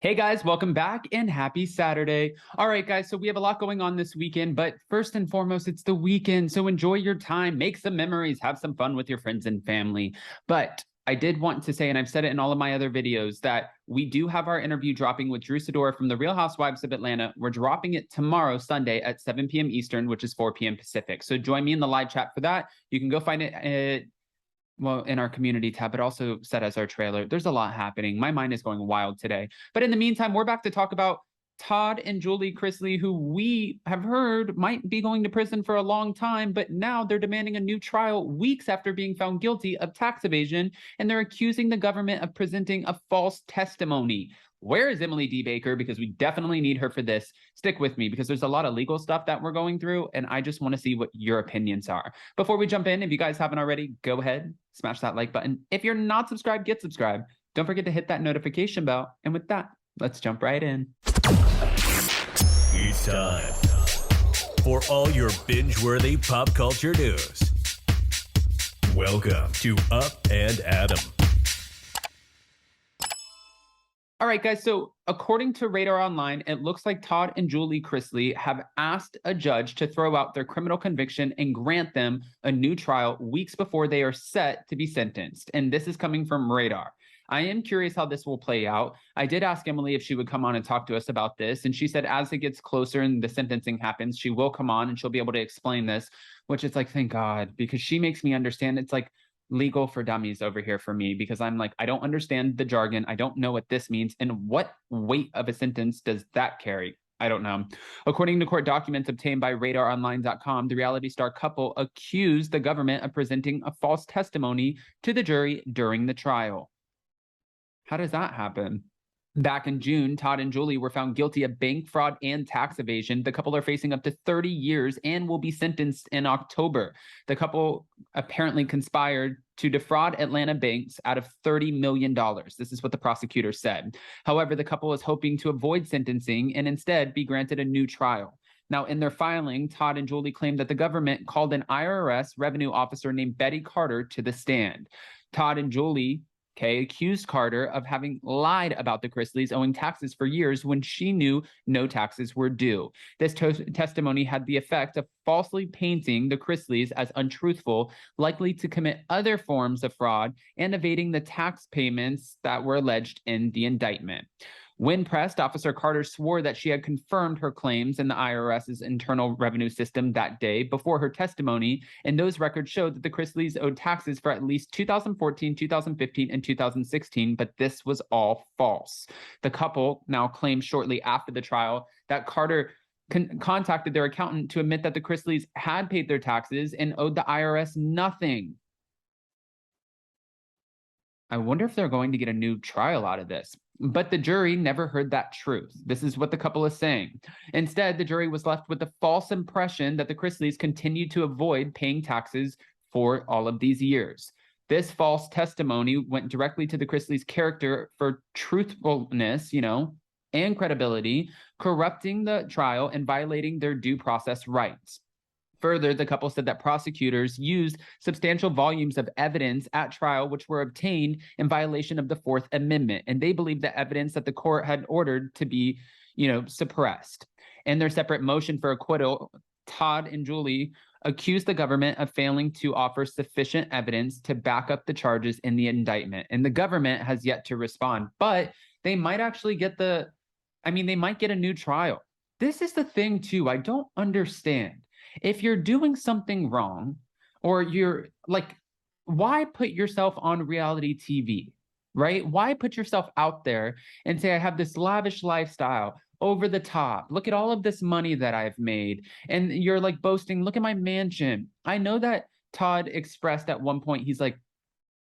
Hey guys, welcome back and happy Saturday. All right, guys, so we have a lot going on this weekend, but first and foremost, it's the weekend. So enjoy your time, make some memories, have some fun with your friends and family. But I did want to say, and I've said it in all of my other videos, that we do have our interview dropping with Drew Sidora from the Real Housewives of Atlanta. We're dropping it tomorrow, Sunday at 7 p.m. Eastern, which is 4 p.m. Pacific. So join me in the live chat for that. You can go find it in our community tab, but also set as our trailer. There's a lot happening. My mind is going wild today. But in the meantime, we're back to talk about Todd and Julie Chrisley, who we have heard might be going to prison for a long time, but now they're demanding a new trial weeks after being found guilty of tax evasion, and they're accusing the government of presenting a false testimony. Where is Emily D. Baker? Because we definitely need her for this. Stick with me because there's a lot of legal stuff that we're going through, and I just want to see what your opinions are. Before we jump in, if you guys haven't already, go ahead, smash that like button. If you're not subscribed, get subscribed. Don't forget to hit that notification bell. And with that, let's jump right in. It's time for all your binge-worthy pop culture news. Welcome to Up and Adam. All right, guys, so according to Radar Online, it looks like Todd and Julie Chrisley have asked a judge to throw out their criminal conviction and grant them a new trial weeks before they are set to be sentenced. And this is coming from Radar. I am curious how this will play out. I did ask Emily if she would come on and talk to us about this, and she said as it gets closer and the sentencing happens, she will come on and she'll be able to explain this, which is like, thank God, because she makes me understand. It's like legal for dummies over here for me, because I'm like, I don't understand the jargon. I don't know what this means. And what weight of a sentence does that carry? I don't know. According to court documents obtained by RadarOnline.com, the reality star couple accused the government of presenting a false testimony to the jury during the trial. How does that happen? Back in June, Todd and Julie were found guilty of bank fraud and tax evasion. The couple are facing up to 30 years and will be sentenced in October. The couple apparently conspired to defraud Atlanta banks out of $30 million. This is what the prosecutor said. However, the couple is hoping to avoid sentencing and instead be granted a new trial. Now, in their filing, Todd and Julie claimed that the government called an IRS revenue officer named Betty Carter to the stand. Todd and Julie accused Carter of having lied about the Chrisleys owing taxes for years when she knew no taxes were due. This testimony had the effect of falsely painting the Chrisleys as untruthful, likely to commit other forms of fraud, and evading the tax payments that were alleged in the indictment. When pressed, Officer Carter swore that she had confirmed her claims in the IRS's internal revenue system that day before her testimony, and those records showed that the Chrisleys owed taxes for at least 2014, 2015, and 2016, but this was all false. The couple now claimed shortly after the trial that Carter contacted their accountant to admit that the Chrisleys had paid their taxes and owed the IRS nothing. I wonder if they're going to get a new trial out of this. But the jury never heard that truth. This is what the couple is saying. Instead, the jury was left with the false impression that the Chrisleys continued to avoid paying taxes for all of these years. This false testimony went directly to the Chrisleys' character for truthfulness, and credibility, corrupting the trial and violating their due process rights. Further, the couple said that prosecutors used substantial volumes of evidence at trial, which were obtained in violation of the Fourth Amendment, and they believed that evidence that the court had ordered to be, suppressed. In their separate motion for acquittal, Todd and Julie accused the government of failing to offer sufficient evidence to back up the charges in the indictment, and the government has yet to respond. But they might actually get they might get a new trial. This is the thing, too. I don't understand. If you're doing something wrong, or you're like, why put yourself on reality TV, right? Why put yourself out there and say, I have this lavish lifestyle, over the top. Look at all of this money that I've made. And you're like boasting, look at my mansion. I know that Todd expressed at one point, he's like,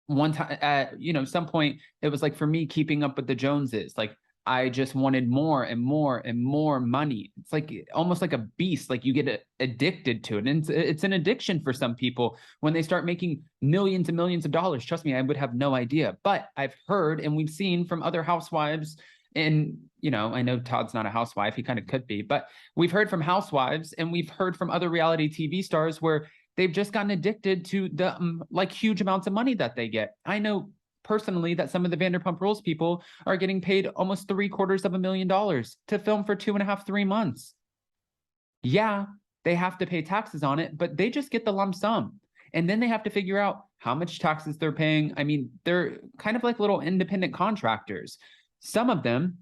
one time, at some point, it was like, for me, keeping up with the Joneses, like, I just wanted more and more and more money. It's like almost like a beast, like you get addicted to it. And it's an addiction for some people when they start making millions and millions of dollars. Trust me, I would have no idea. But I've heard and we've seen from other housewives, and, I know Todd's not a housewife. He kind of could be. But we've heard from housewives and we've heard from other reality TV stars where they've just gotten addicted to the huge amounts of money that they get. I know personally that some of the Vanderpump Rules people are getting paid almost $750,000 to film for 2.5, 3 months. Yeah, they have to pay taxes on it, but they just get the lump sum. And then they have to figure out how much taxes they're paying. I mean, they're kind of like little independent contractors. Some of them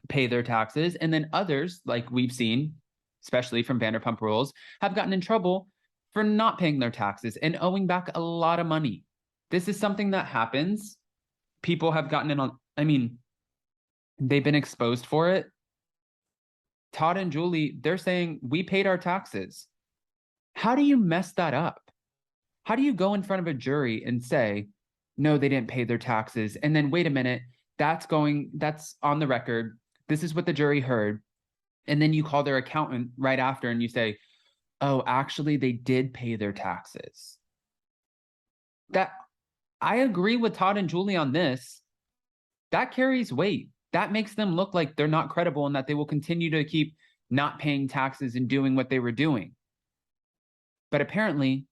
pay their taxes, and then others, like we've seen, especially from Vanderpump Rules, have gotten in trouble for not paying their taxes and owing back a lot of money. This is something that happens. People have gotten in on, I mean, they've been exposed for it. Todd and Julie, they're saying, we paid our taxes. How do you mess that up? How do you go in front of a jury and say, no, they didn't pay their taxes? And then, wait a minute, that's on the record. This is what the jury heard. And then you call their accountant right after and you say, oh, actually, they did pay their taxes. That, I agree with Todd and Julie on this. That carries weight. That makes them look like they're not credible and that they will continue to keep not paying taxes and doing what they were doing. But apparently,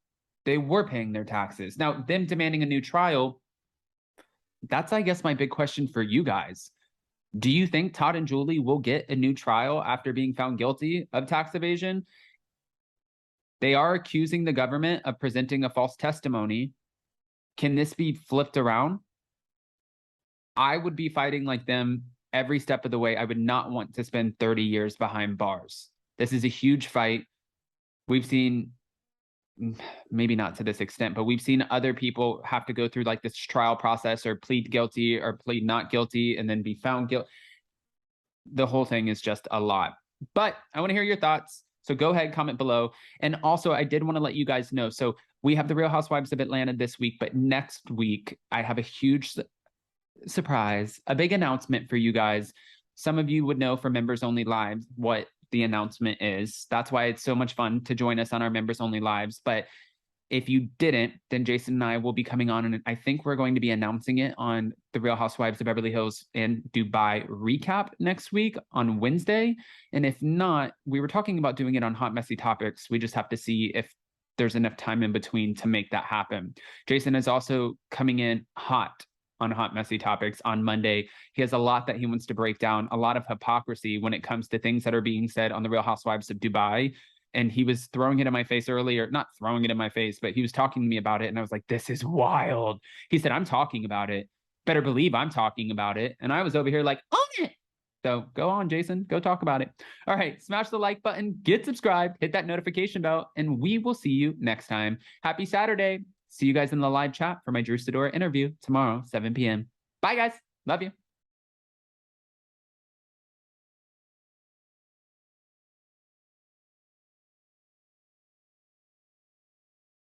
they were paying their taxes. Now, them demanding a new trial, that's, I guess, my big question for you guys. Do you think Todd and Julie will get a new trial after being found guilty of tax evasion? They are accusing the government of presenting a false testimony. Can this be flipped around? I would be fighting like them every step of the way. I would not want to spend 30 years behind bars. This is a huge fight. We've seen, maybe not to this extent, but we've seen other people have to go through like this trial process or plead guilty or plead not guilty and then be found guilty. The whole thing is just a lot. But I want to hear your thoughts. So go ahead, comment below. And also, I did want to let you guys know. So we have the Real Housewives of Atlanta this week, but next week I have a huge surprise, a big announcement for you guys. Some of you would know from Members Only Lives what the announcement is. That's why it's so much fun to join us on our Members Only Lives. But if you didn't, then Jason and I will be coming on, and I think we're going to be announcing it on the Real Housewives of Beverly Hills and Dubai recap next week on Wednesday. And if not, we were talking about doing it on Hot Messy Topics. We just have to see if there's enough time in between to make that happen. Jason is also coming in hot on Hot Messy Topics on Monday. He has a lot that he wants to break down, a lot of hypocrisy when it comes to things that are being said on the Real Housewives of Dubai. And he was throwing it in my face earlier, not throwing it in my face, but he was talking to me about it. And I was like, this is wild. He said, I'm talking about it. Better believe I'm talking about it. And I was over here like, own it. So go on, Jason, go talk about it. All right, smash the like button, get subscribed, hit that notification bell, and we will see you next time. Happy Saturday. See you guys in the live chat for my Drew Sidora interview tomorrow, 7 p.m. Bye, guys. Love you.